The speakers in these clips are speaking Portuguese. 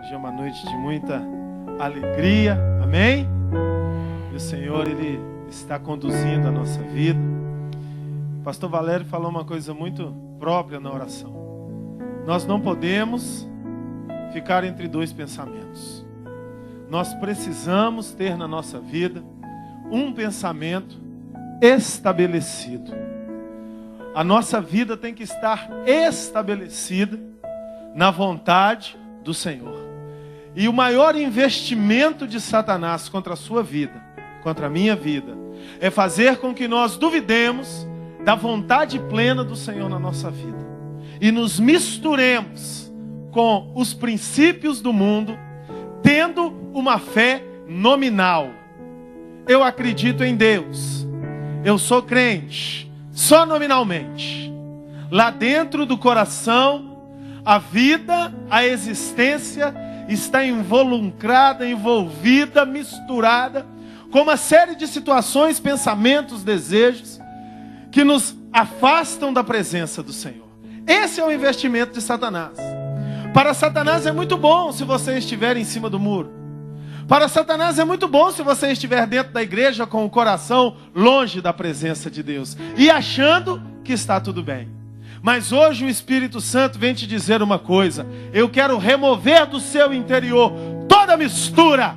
Hoje é uma noite de muita alegria, amém? E o Senhor, Ele está conduzindo a nossa vida. O pastor Valério falou uma coisa muito própria na oração. Nós não podemos ficar entre dois pensamentos. Nós precisamos ter na nossa vida um pensamento estabelecido. A nossa vida tem que estar estabelecida na vontade do Senhor. E o maior investimento de Satanás contra a sua vida, contra a minha vida, é fazer com que nós duvidemos da vontade plena do Senhor na nossa vida. E nos misturemos com os princípios do mundo, tendo uma fé nominal. Eu acredito em Deus. Eu sou crente, só nominalmente. Lá dentro do coração, a vida, a existência está involucrada, envolvida, misturada com uma série de situações, pensamentos, desejos que nos afastam da presença do Senhor. Esse é o investimento de Satanás. Para Satanás é muito bom se você estiver em cima do muro. Para Satanás é muito bom se você estiver dentro da igreja com o coração longe da presença de Deus e achando que está tudo bem. Mas hoje o Espírito Santo vem te dizer uma coisa: eu quero remover do seu interior toda mistura,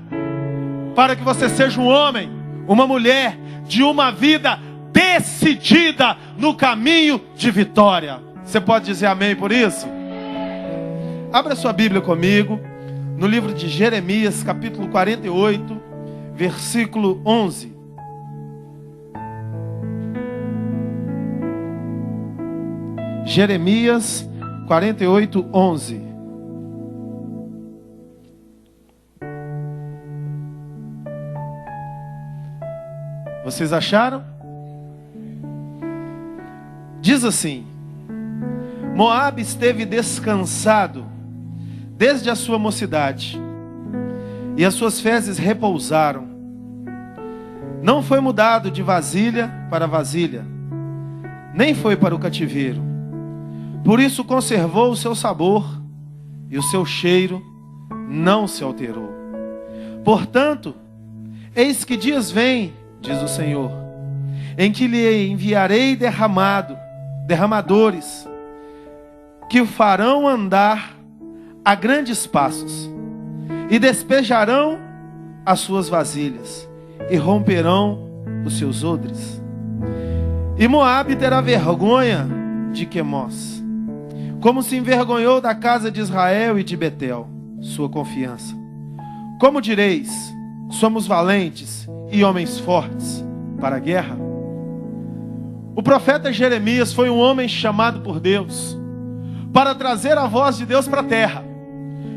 para que você seja um homem, uma mulher de uma vida decidida no caminho de vitória. Você pode dizer amém por isso? Abra sua Bíblia comigo no livro de Jeremias, capítulo 48, versículo 11. Jeremias 48, 11. Vocês acharam? Diz assim: Moabe esteve descansado desde a sua mocidade, e as suas fezes repousaram. Não foi mudado de vasilha para vasilha, nem foi para o cativeiro. Por isso conservou o seu sabor, e o seu cheiro não se alterou. Portanto, eis que dias vêm, diz o Senhor, em que lhe enviarei derramadores, que o farão andar a grandes passos, e despejarão as suas vasilhas, e romperão os seus odres. E Moabe terá vergonha de Quemós, como se envergonhou da casa de Israel e de Betel, sua confiança. Como direis, somos valentes e homens fortes para a guerra? O profeta Jeremias foi um homem chamado por Deus para trazer a voz de Deus para a terra.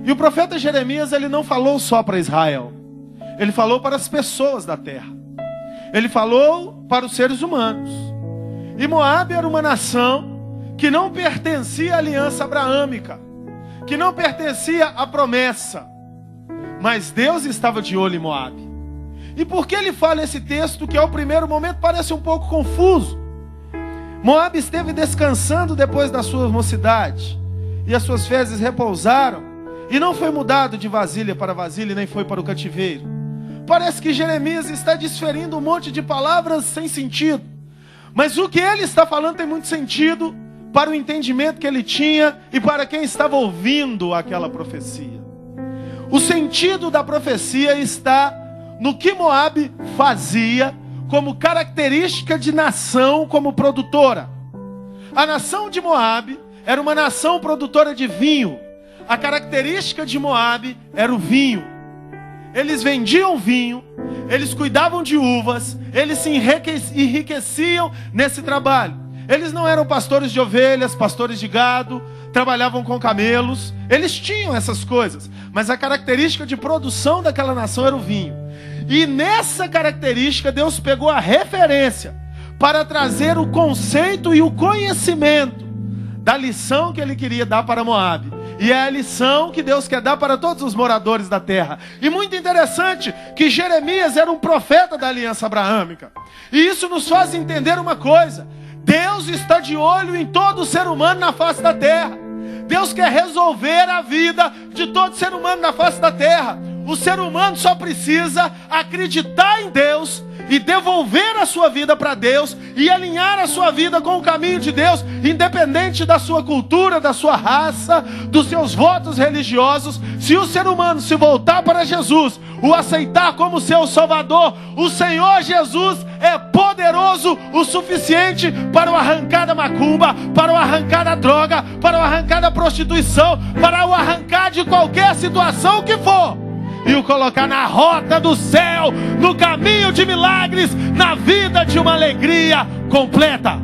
E o profeta Jeremias, ele não falou só para Israel. Ele falou para as pessoas da terra. Ele falou para os seres humanos. E Moabe era uma nação que não pertencia à aliança abraâmica, que não pertencia à promessa. Mas Deus estava de olho em Moabe. E por que ele fala esse texto que ao primeiro momento parece um pouco confuso? Moabe esteve descansando depois da sua mocidade, e as suas fezes repousaram, e não foi mudado de vasilha para vasilha, nem foi para o cativeiro. Parece que Jeremias está desferindo um monte de palavras sem sentido, mas o que ele está falando tem muito sentido para o entendimento que ele tinha e para quem estava ouvindo aquela profecia. O sentido da profecia está no que Moabe fazia como característica de nação como produtora. A nação de Moabe era uma nação produtora de vinho. A característica de Moabe era o vinho. Eles vendiam vinho, eles cuidavam de uvas, eles se enriqueciam nesse trabalho. Eles não eram pastores de ovelhas, pastores de gado, trabalhavam com camelos. Eles tinham essas coisas, mas a característica de produção daquela nação era o vinho. E nessa característica Deus pegou a referência para trazer o conceito e o conhecimento da lição que ele queria dar para Moabe. E é a lição que Deus quer dar para todos os moradores da terra. E muito interessante que Jeremias era um profeta da aliança abraâmica. E isso nos faz entender uma coisa: Deus está de olho em todo ser humano na face da terra. Deus quer resolver a vida de todo ser humano na face da terra. O ser humano só precisa acreditar em Deus e devolver a sua vida para Deus e alinhar a sua vida com o caminho de Deus, independente da sua cultura, da sua raça, dos seus votos religiosos. Se o ser humano se voltar para Jesus, o aceitar como seu Salvador, o Senhor Jesus é poderoso o suficiente para o arrancar da macumba, para o arrancar da droga, para o arrancar da prostituição, para o arrancar de qualquer situação que for e o colocar na rota do céu, no caminho de milagres, na vida de uma alegria completa.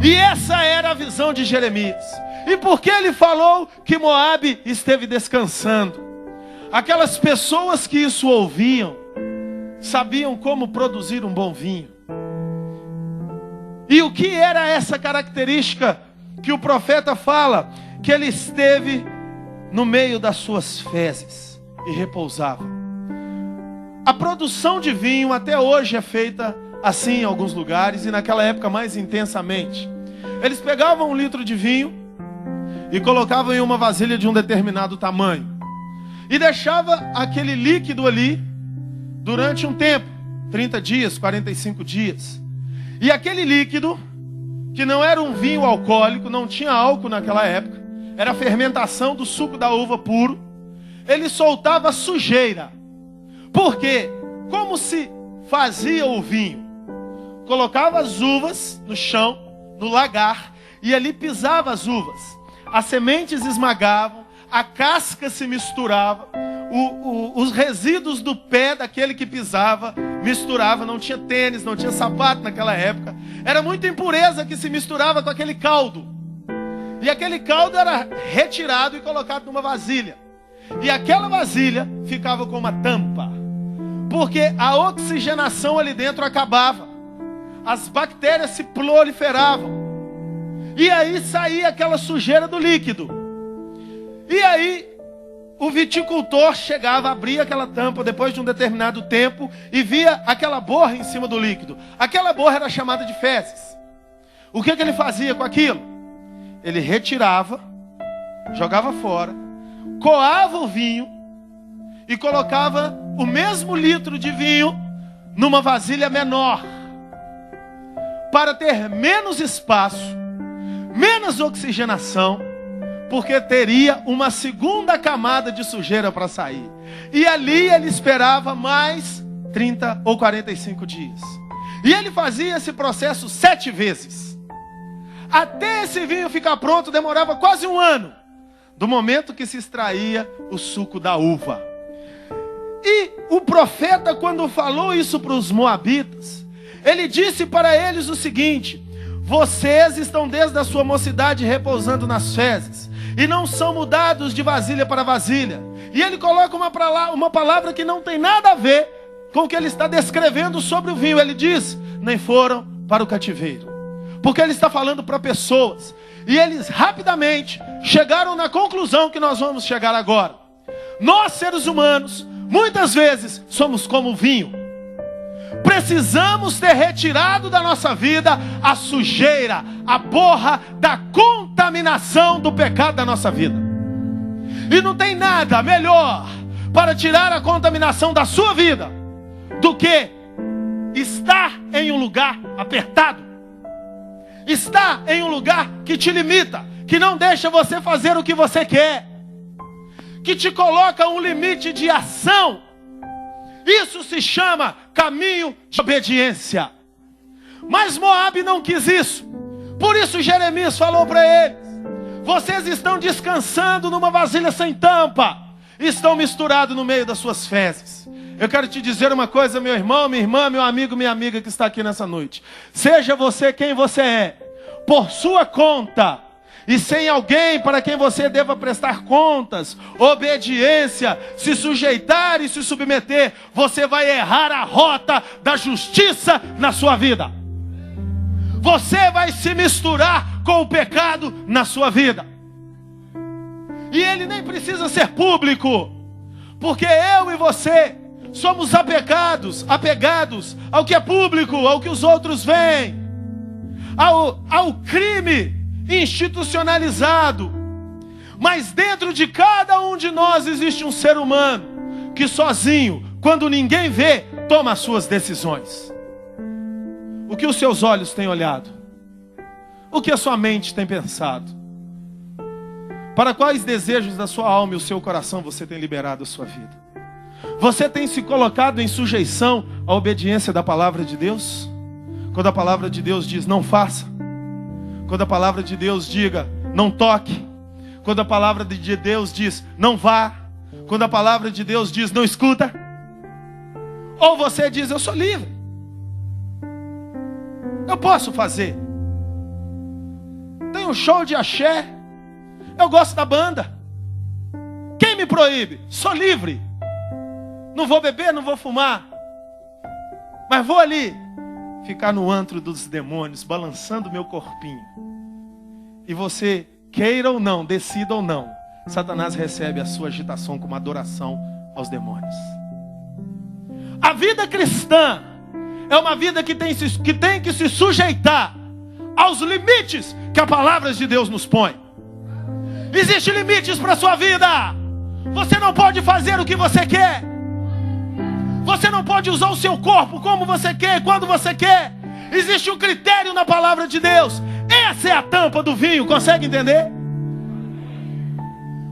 E essa era a visão de Jeremias. E por que ele falou que Moabe esteve descansando? Aquelas pessoas que isso ouviam sabiam como produzir um bom vinho. E o que era essa característica que o profeta fala? Que ele esteve no meio das suas fezes e repousava. A produção de vinho até hoje é feita assim em alguns lugares, e naquela época mais intensamente. Eles pegavam 1 litro de vinho e colocavam em uma vasilha de um determinado tamanho e deixava aquele líquido ali durante um tempo, 30 dias, 45 dias. E aquele líquido, que não era um vinho alcoólico, não tinha álcool naquela época, era a fermentação do suco da uva puro, ele soltava sujeira. Por quê? Como se fazia o vinho? Colocava as uvas no chão, no lagar, e ali pisava as uvas. As sementes esmagavam, a casca se misturava, os resíduos do pé daquele que pisava misturava. Não tinha tênis, não tinha sapato naquela época. Era muita impureza que se misturava com aquele caldo. E aquele caldo era retirado e colocado numa vasilha. E aquela vasilha ficava com uma tampa, porque a oxigenação ali dentro acabava, as bactérias se proliferavam, e aí saía aquela sujeira do líquido. E aí o viticultor chegava, abria aquela tampa depois de um determinado tempo e via aquela borra em cima do líquido. Aquela borra era chamada de fezes. O que ele fazia com aquilo? Ele retirava, jogava fora, coava o vinho e colocava o mesmo litro de vinho numa vasilha menor, para ter menos espaço, menos oxigenação, porque teria uma segunda camada de sujeira para sair. E ali ele esperava mais 30 ou 45 dias. E ele fazia esse processo 7 vezes. Até esse vinho ficar pronto demorava quase 1 ano, do momento que se extraía o suco da uva. E o profeta, quando falou isso para os moabitas, ele disse para eles o seguinte: vocês estão desde a sua mocidade repousando nas fezes, e não são mudados de vasilha para vasilha. E ele coloca uma palavra que não tem nada a ver com o que ele está descrevendo sobre o vinho. Ele diz: nem foram para o cativeiro. Porque ele está falando para pessoas. E eles rapidamente chegaram na conclusão que nós vamos chegar agora. Nós, seres humanos, muitas vezes somos como o vinho. Precisamos ter retirado da nossa vida a sujeira, a borra da contaminação do pecado da nossa vida. E não tem nada melhor para tirar a contaminação da sua vida do que estar em um lugar apertado. Está em um lugar que te limita, que não deixa você fazer o que você quer, que te coloca um limite de ação. Isso se chama caminho de obediência. Mas Moabe não quis isso. Por isso Jeremias falou para eles: vocês estão descansando numa vasilha sem tampa, estão misturados no meio das suas fezes. Eu quero te dizer uma coisa, meu irmão, minha irmã, meu amigo, minha amiga que está aqui nessa noite. Seja você quem você é, por sua conta, e sem alguém para quem você deva prestar contas, obediência, se sujeitar e se submeter, você vai errar a rota da justiça na sua vida. Você vai se misturar com o pecado na sua vida. E ele nem precisa ser público, porque eu e você somos apegados ao que é público, ao que os outros veem, ao crime institucionalizado. Mas dentro de cada um de nós existe um ser humano que sozinho, quando ninguém vê, toma as suas decisões. O que os seus olhos têm olhado? O que a sua mente tem pensado? Para quais desejos da sua alma e o seu coração você tem liberado a sua vida? Você tem se colocado em sujeição à obediência da palavra de Deus? Quando a palavra de Deus diz não faça. Quando a palavra de Deus diga não toque. Quando a palavra de Deus diz não vá. Quando a palavra de Deus diz não escuta. Ou você diz eu sou livre. Eu posso fazer. Tem um show de axé. Eu gosto da banda. Quem me proíbe? Sou livre. Não vou beber, não vou fumar. Mas vou ali ficar no antro dos demônios, balançando meu corpinho. E você, queira ou não, decida ou não, Satanás recebe a sua agitação como adoração aos demônios. A vida cristã é uma vida que tem que se sujeitar aos limites que a palavra de Deus nos põe. Existem limites para a sua vida. Você não pode fazer o que você quer. Você não pode usar o seu corpo como você quer, quando você quer. Existe um critério na palavra de Deus. Essa é a tampa do vinho, consegue entender?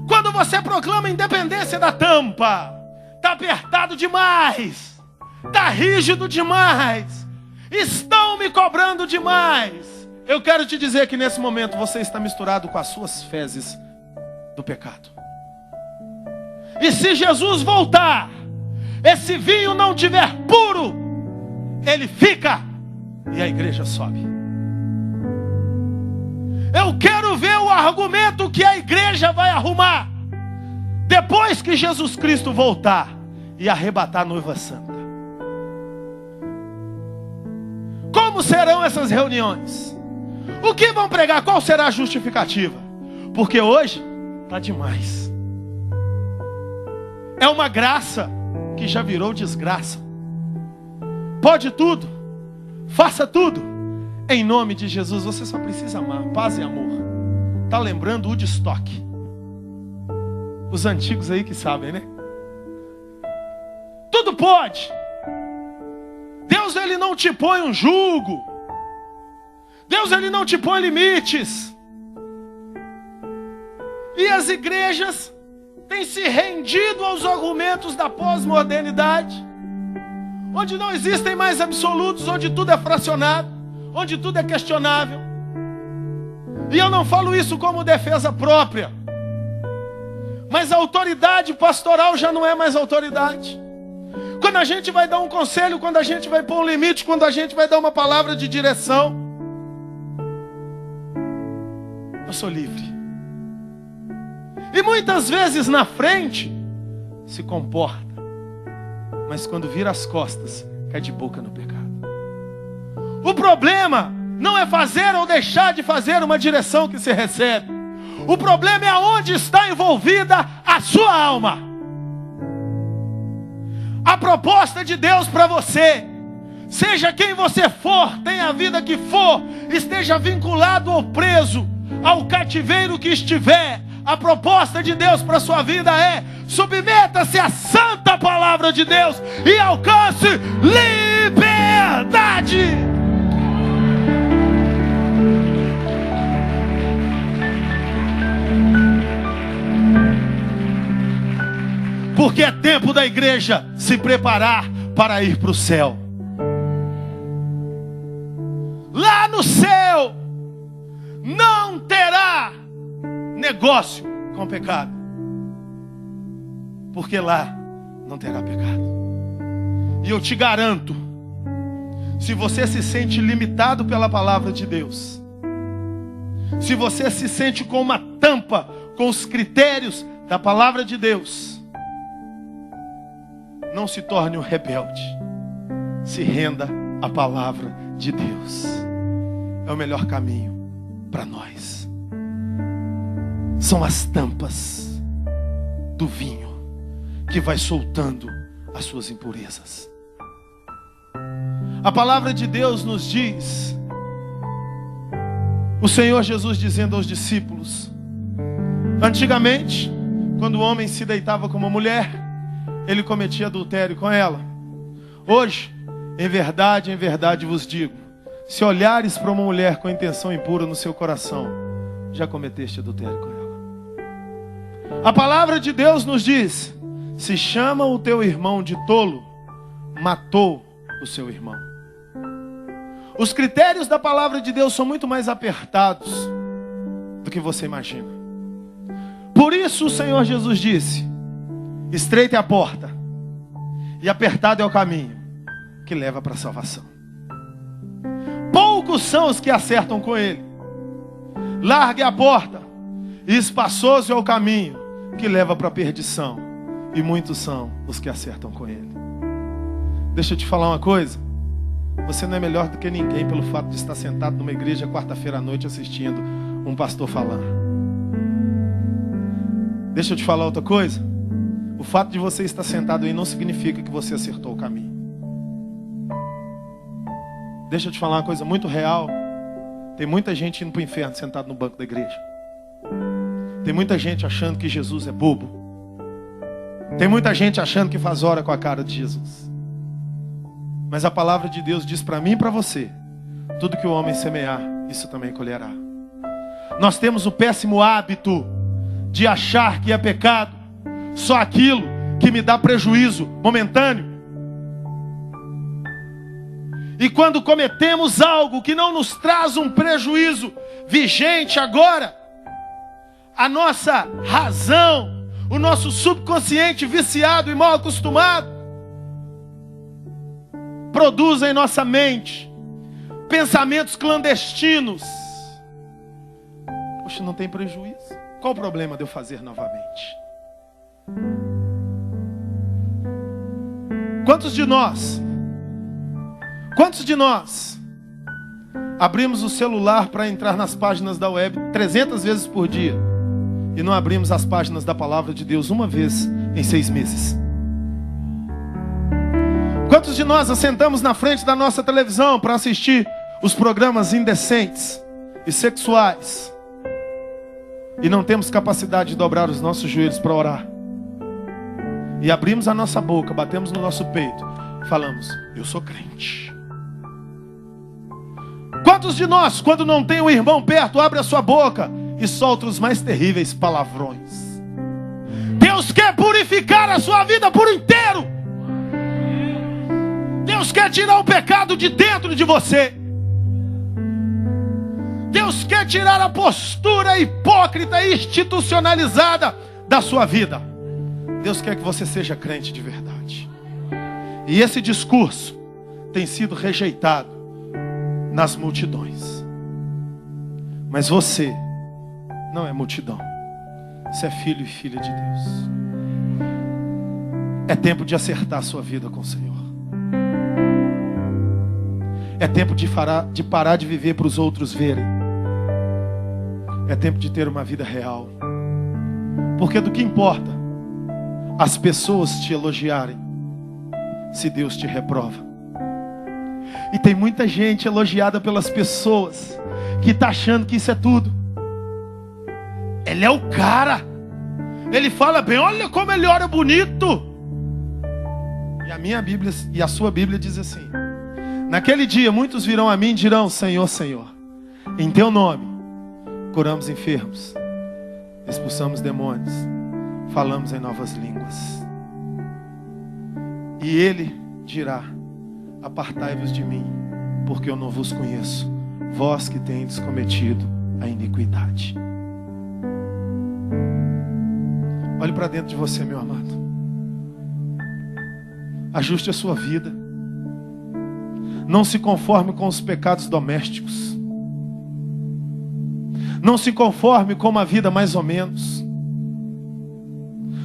Quando você proclama a independência da tampa, está apertado demais, está rígido demais, estão me cobrando demais. Eu quero te dizer que nesse momento você está misturado com as suas fezes do pecado. E se Jesus voltar, esse vinho não tiver puro, ele fica e a igreja sobe. Eu quero ver o argumento que a igreja vai arrumar depois que Jesus Cristo voltar e arrebatar a noiva santa. Como serão essas reuniões? O que vão pregar? Qual será a justificativa? Porque hoje está demais. É uma graça que já virou desgraça. Pode tudo, faça tudo, em nome de Jesus. Você só precisa amar, paz e amor. Está lembrando o Woodstock? Os antigos aí que sabem, né? Tudo pode. Deus, ele não te põe um jugo. Deus, ele não te põe limites. E as igrejas têm se rendido aos argumentos da pós-modernidade, onde não existem mais absolutos, onde tudo é fracionado, onde tudo é questionável. E eu não falo isso como defesa própria, mas a autoridade pastoral já não é mais autoridade. Quando a gente vai dar um conselho, quando a gente vai pôr um limite, quando a gente vai dar uma palavra de direção, eu sou livre. E muitas vezes na frente se comporta, mas quando vira as costas, cai de boca no pecado. O problema não é fazer ou deixar de fazer uma direção que se recebe. O problema é aonde está envolvida a sua alma. A proposta de Deus para você, seja quem você for, tenha a vida que for, esteja vinculado ou preso ao cativeiro que estiver, a proposta de Deus para a sua vida é: submeta-se à santa palavra de Deus e alcance liberdade. Porque é tempo da igreja se preparar para ir para o céu. Lá no céu não terá negócio com pecado, porque lá não terá pecado. E eu te garanto, se você se sente limitado pela palavra de Deus, se você se sente com uma tampa com os critérios da palavra de Deus, não se torne um rebelde, se renda à palavra de Deus. É o melhor caminho para nós. São as tampas do vinho que vai soltando as suas impurezas. A palavra de Deus nos diz: O Senhor Jesus dizendo aos discípulos: antigamente, quando o homem se deitava com uma mulher, ele cometia adultério com ela. Hoje, em verdade vos digo, se olhares para uma mulher com intenção impura no seu coração, já cometeste adultério com ela. A palavra de Deus nos diz: se chama o teu irmão de tolo, matou o seu irmão. Os critérios da palavra de Deus são muito mais apertados do que você imagina. Por isso o Senhor Jesus disse: estreita é a porta e apertado é o caminho que leva para a salvação. Poucos são os que acertam com ele. Largue a porta e espaçoso é o caminho que leva para a perdição, e muitos são os que acertam com ele. Deixa eu te falar uma coisa: você não é melhor do que ninguém pelo fato de estar sentado numa igreja quarta-feira à noite assistindo um pastor falar. Deixa eu te falar outra coisa: o fato de você estar sentado aí não significa que você acertou o caminho. Deixa eu te falar uma coisa muito real: tem muita gente indo para o inferno sentado no banco da igreja. Tem muita gente achando que Jesus é bobo. Tem muita gente achando que faz hora com a cara de Jesus. Mas a palavra de Deus diz para mim e para você: tudo que o homem semear, isso também colherá. Nós temos o péssimo hábito de achar que é pecado só aquilo que me dá prejuízo momentâneo. E quando cometemos algo que não nos traz um prejuízo vigente agora, a nossa razão, o nosso subconsciente viciado e mal acostumado, produz em nossa mente pensamentos clandestinos. Poxa, não tem prejuízo. Qual o problema de eu fazer novamente? Quantos de nós abrimos o celular para entrar nas páginas da web 300 vezes por dia e não abrimos as páginas da palavra de Deus uma vez em 6 meses? Quantos de nós assentamos na frente da nossa televisão para assistir os programas indecentes e sexuais e não temos capacidade de dobrar os nossos joelhos para orar? E abrimos a nossa boca, batemos no nosso peito, falamos: eu sou crente. Quantos de nós, quando não tem um irmão perto, abre a sua boca e solta os mais terríveis palavrões? Deus quer purificar a sua vida por inteiro. Deus quer tirar o pecado de dentro de você. Deus quer tirar a postura hipócrita e institucionalizada da sua vida. Deus quer que você seja crente de verdade. E esse discurso tem sido rejeitado nas multidões. Mas você não é multidão. Você é filho e filha de Deus. É tempo de acertar a sua vida com o Senhor. É tempo de parar de viver para os outros verem. É tempo de ter uma vida real. Porque do que importa as pessoas te elogiarem se Deus te reprova? E tem muita gente elogiada pelas pessoas que está achando que isso é tudo. Ele é o cara. Ele fala bem, olha como ele ora bonito. E a minha Bíblia e a sua Bíblia diz assim: naquele dia muitos virão a mim e dirão: Senhor, Senhor, em teu nome curamos enfermos, expulsamos demônios, falamos em novas línguas. E ele dirá: apartai-vos de mim, porque eu não vos conheço, vós que tendes cometido a iniquidade. Olhe para dentro de você, meu amado. Ajuste a sua vida. Não se conforme com os pecados domésticos. Não se conforme com uma vida mais ou menos.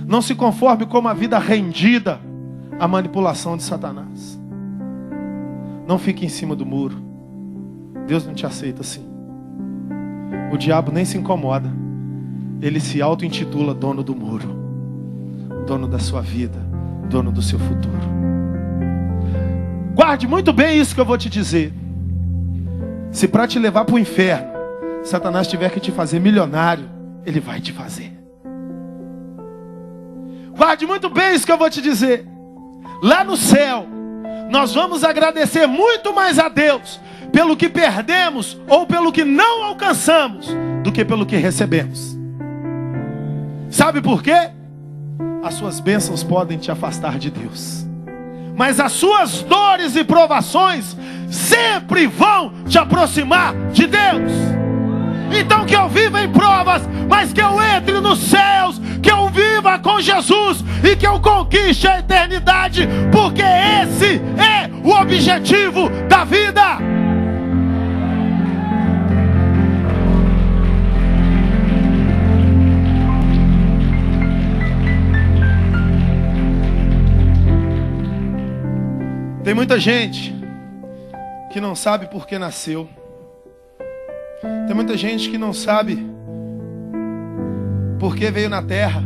Não se conforme com uma vida rendida à manipulação de Satanás. Não fique em cima do muro. Deus não te aceita assim. O diabo nem se incomoda. Ele se auto-intitula dono do muro, dono da sua vida, dono do seu futuro. Guarde muito bem isso que eu vou te dizer. Se para te levar para o inferno Satanás tiver que te fazer milionário, ele vai te fazer. Guarde muito bem isso que eu vou te dizer. Lá no céu, nós vamos agradecer muito mais a Deus pelo que perdemos ou pelo que não alcançamos do que pelo que recebemos. Sabe por quê? As suas bênçãos podem te afastar de Deus, mas as suas dores e provações sempre vão te aproximar de Deus. Então que eu viva em provas, mas que eu entre nos céus, que eu viva com Jesus e que eu conquiste a eternidade, porque esse é o objetivo da vida. Tem muita gente que não sabe por que nasceu. Tem muita gente que não sabe por que veio na terra.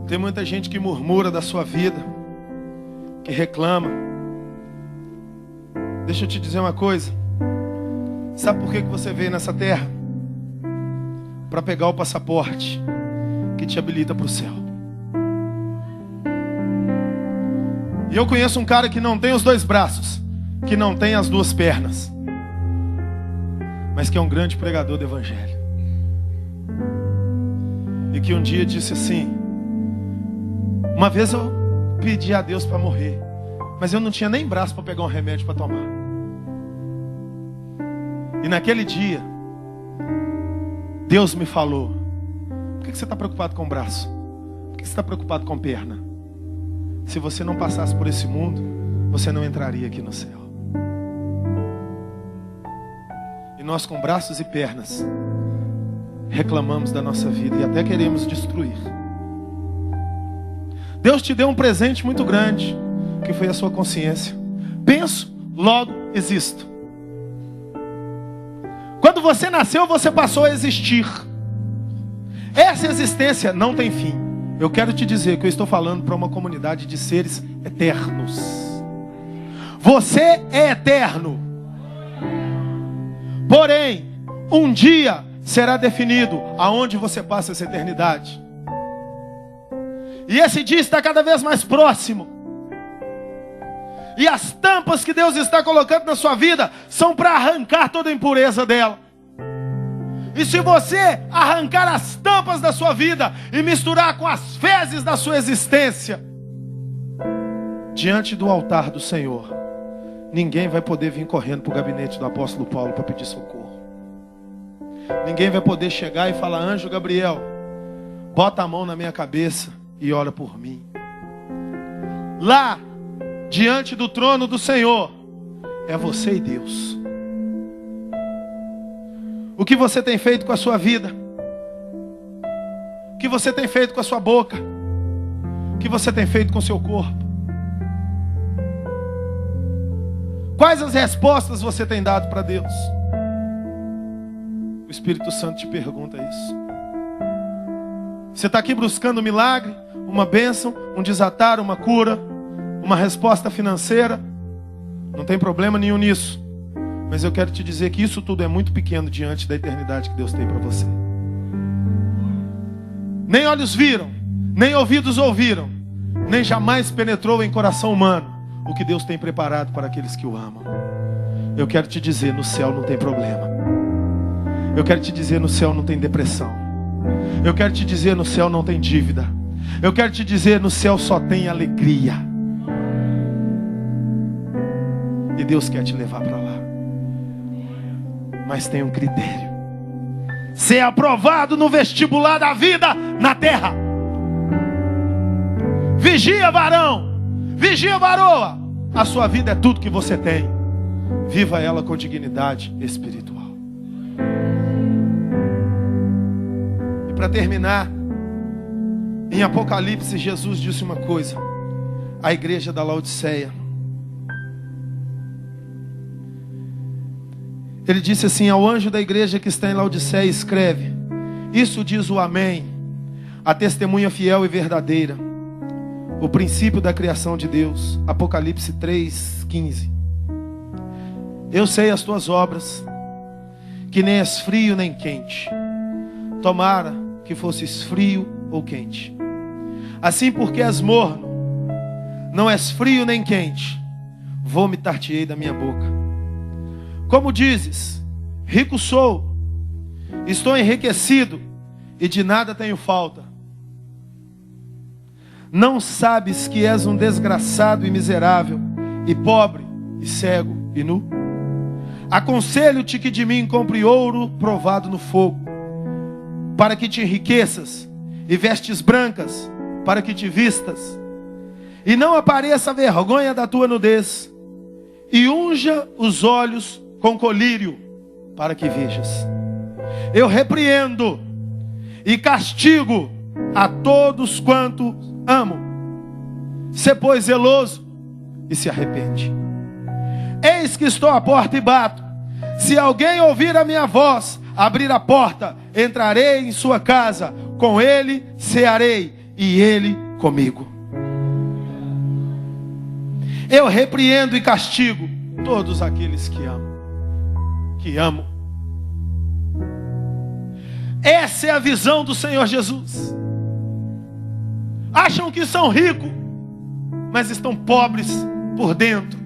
Tem muita gente que murmura da sua vida, que reclama. Deixa eu te dizer uma coisa. Sabe por que você veio nessa terra? Para pegar o passaporte que te habilita para o céu. E eu conheço um cara que não tem os dois braços, que não tem as duas pernas, mas que é um grande pregador do evangelho. E que um dia disse assim: uma vez eu pedi a Deus para morrer, mas eu não tinha nem braço para pegar um remédio para tomar. E naquele dia, Deus me falou: por que você está preocupado com o braço? Por que você está preocupado com a perna? Se você não passasse por esse mundo, você não entraria aqui no céu. E nós, com braços e pernas, reclamamos da nossa vida e até queremos destruir. Deus te deu um presente muito grande, que foi a sua consciência. Penso, logo existo. Quando você nasceu, você passou a existir. Essa existência não tem fim. Eu quero te dizer que eu estou falando para uma comunidade de seres eternos. Você é eterno. Porém, um dia será definido aonde você passa essa eternidade. E esse dia está cada vez mais próximo. E as tampas que Deus está colocando na sua vida são para arrancar toda a impureza dela. E se você arrancar as tampas da sua vida e misturar com as fezes da sua existência, diante do altar do Senhor, ninguém vai poder vir correndo para o gabinete do apóstolo Paulo para pedir socorro. Ninguém vai poder chegar e falar: anjo Gabriel, bota a mão na minha cabeça e ora por mim. Lá, diante do trono do Senhor, é você e Deus. O que você tem feito com a sua vida? O que você tem feito com a sua boca? O que você tem feito com o seu corpo? Quais as respostas você tem dado para Deus? O Espírito Santo te pergunta isso. Você está aqui buscando um milagre, uma bênção, um desatar, uma cura, uma resposta financeira? Não tem problema nenhum nisso. Mas eu quero te dizer que isso tudo é muito pequeno diante da eternidade que Deus tem para você. Nem olhos viram, nem ouvidos ouviram, nem jamais penetrou em coração humano o que Deus tem preparado para aqueles que o amam. Eu quero te dizer, no céu não tem problema. Eu quero te dizer, no céu não tem depressão. Eu quero te dizer, no céu não tem dívida. Eu quero te dizer, no céu só tem alegria. E Deus quer te levar para lá. Mas tem um critério: ser aprovado no vestibular da vida na terra. Vigia, varão. Vigia, varoa. A sua vida é tudo que você tem. Viva ela com dignidade espiritual. E para terminar, em Apocalipse, Jesus disse uma coisa à igreja da Laodiceia. Ele disse assim: ao anjo da igreja que está em Laodiceia escreve: isso diz o Amém, a testemunha fiel e verdadeira, o princípio da criação de Deus. Apocalipse 3:15. Eu sei as tuas obras, que nem és frio nem quente. Tomara que fosses frio ou quente. Assim, porque és morno, não és frio nem quente, vomitar-te-ei da minha boca. Como dizes, rico sou, estou enriquecido e de nada tenho falta. Não sabes que és um desgraçado e miserável, e pobre, e cego, e nu? Aconselho-te que de mim compre ouro provado no fogo, para que te enriqueças, e vestes brancas, para que te vistas, e não apareça a vergonha da tua nudez, e unja os olhos com colírio, para que vejas. Eu repreendo e castigo a todos quanto amo. Sê, pois, zeloso e se arrepende. Eis que estou à porta e bato. Se alguém ouvir a minha voz, abrir a porta, entrarei em sua casa, com ele cearei e ele comigo. Eu repreendo e castigo todos aqueles que amo. Essa é a visão do Senhor Jesus. Acham que são ricos, mas estão pobres por dentro.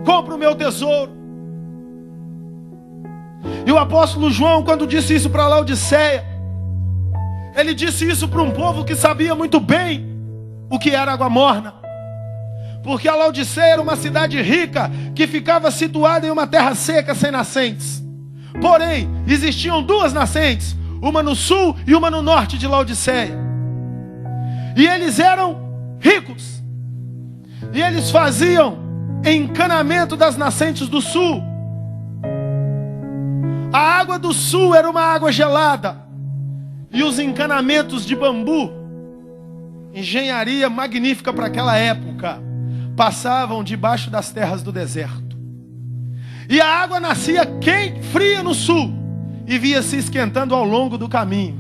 Compra o meu tesouro. E o apóstolo João, quando disse isso para Laodiceia, ele disse isso para um povo que sabia muito bem o que era água morna. Porque a Laodiceia era uma cidade rica que ficava situada em uma terra seca sem nascentes. Porém, existiam duas nascentes, uma no sul e uma no norte de Laodiceia. E eles eram ricos. E eles faziam encanamento das nascentes do sul. A água do sul era uma água gelada. E os encanamentos de bambu, engenharia magnífica para aquela época, passavam debaixo das terras do deserto. E a água nascia quente, fria no sul, e via se esquentando ao longo do caminho.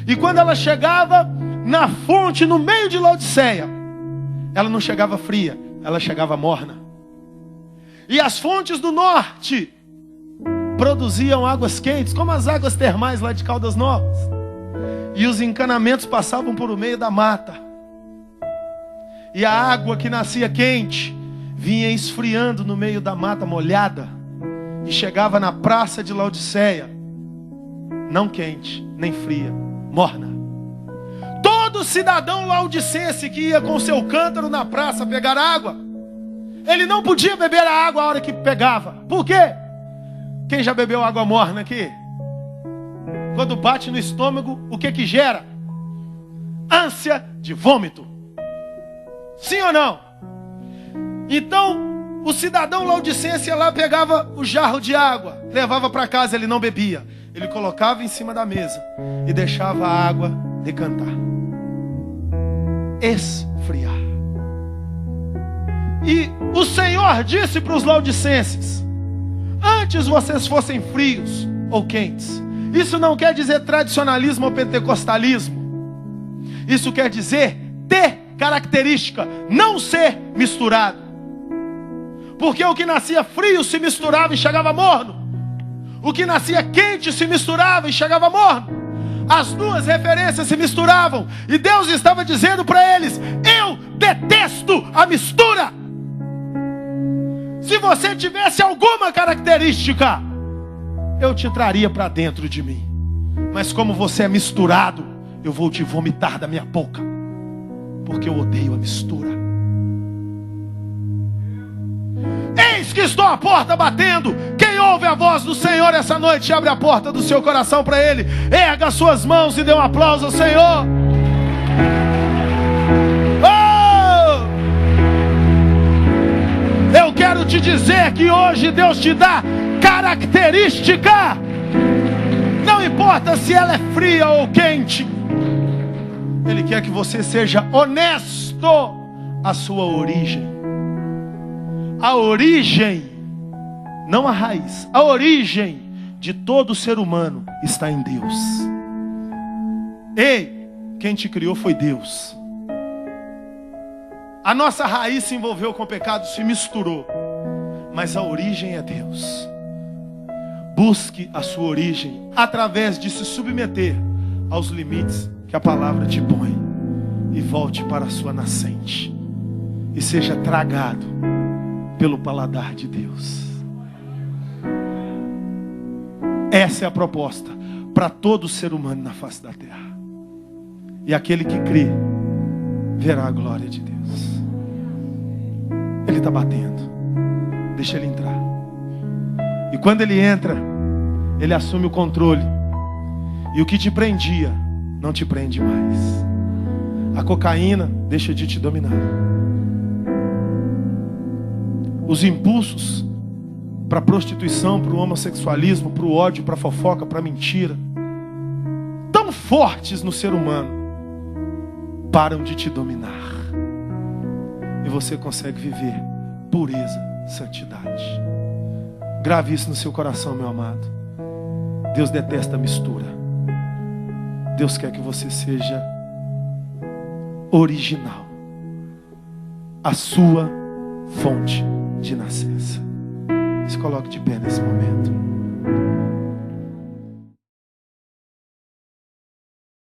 E quando ela chegava na fonte, no meio de Laodiceia, ela não chegava fria, ela chegava morna. E as fontes do norte produziam águas quentes, como as águas termais lá de Caldas Novas. E os encanamentos passavam por o meio da mata. E a água que nascia quente vinha esfriando no meio da mata molhada e chegava na praça de Laodiceia, não quente, nem fria, morna. Todo cidadão laodicense que ia com seu cântaro na praça pegar água, ele não podia beber a água a hora que pegava. Por quê? Quem já bebeu água morna aqui? Quando bate no estômago, o que que gera? Ânsia de vômito. Sim ou não? Então, o cidadão laodicense ia lá, pegava o jarro de água, levava para casa, ele não bebia. Ele colocava em cima da mesa e deixava a água decantar. Esfriar. E o Senhor disse para os laodicenses: antes vocês fossem frios ou quentes. Isso não quer dizer tradicionalismo ou pentecostalismo. Isso quer dizer ter característica, não ser misturado. Porque o que nascia frio se misturava e chegava morno. O que nascia quente se misturava e chegava morno. As duas referências se misturavam. E Deus estava dizendo para eles: eu detesto a mistura. Se você tivesse alguma característica, eu te traria para dentro de mim. Mas como você é misturado, eu vou te vomitar da minha boca. Porque eu odeio a mistura. Eis que estou à porta batendo. Quem ouve a voz do Senhor essa noite, abre a porta do seu coração para Ele. Erga as suas mãos e dê um aplauso ao Senhor. Oh! Eu quero te dizer que hoje Deus te dá característica. Não importa se ela é fria ou quente. Ele quer que você seja honesto à sua origem. A origem, não a raiz, a origem de todo ser humano está em Deus. Ei, quem te criou foi Deus. A nossa raiz se envolveu com o pecado, se misturou, mas a origem é Deus. Busque a sua origem através de se submeter aos limites que a palavra te põe. E volte para a sua nascente. E seja tragado pelo paladar de Deus. Essa é a proposta para todo ser humano na face da terra. E aquele que crê verá a glória de Deus. Ele está batendo. Deixa ele entrar. E quando ele entra, ele assume o controle. E o que te prendia, não te prende mais. A cocaína deixa de te dominar. Os impulsos para a prostituição, para o homossexualismo, para o ódio, para a fofoca, para a mentira, tão fortes no ser humano, param de te dominar. E você consegue viver pureza, santidade. Grave isso no seu coração, meu amado. Deus detesta a mistura. Deus quer que você seja original. A sua fonte de nascença. Se coloque de pé nesse momento.